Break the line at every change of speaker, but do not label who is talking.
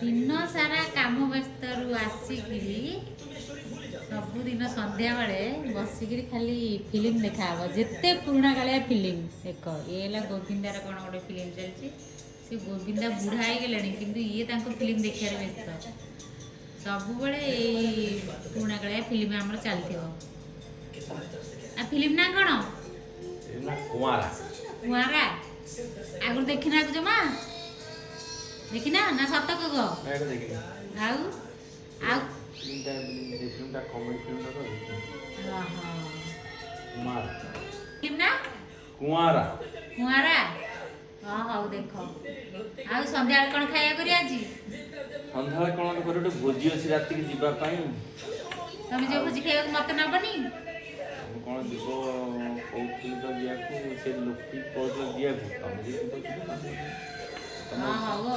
दिन सारा काम व्यस्त आसिकी सबुदिन संध्या बेले बसिकी खाली फिल्म देखा जिते पुराणा कालिया फिल्म देख ये गोविंदार कौन गोटे फिल्म चलती सी गोविंदा बुढ़ा हो गले कि ये फिल्म देखा व्यस्त सब पुराणा कालिया फिल्म आम चलती फिल्म ना कौन
कुआरा
कुआरा आगु देखना जमा देखना ना सत कह आउ आउ
फिल्मटा कॉमेडी फिल्मटा तो
फिल्म ना
कुआरा
कुआरा हाँ हौ देख आउ संध्या कौन खाया करी आज
संध्या कौन कर भोजी अच्छी राति की जीवा
तुम जो भोजी खाया मत नबनी
कौन जीव कौन तो दिया से लोक कहते दिया
हाँ हौ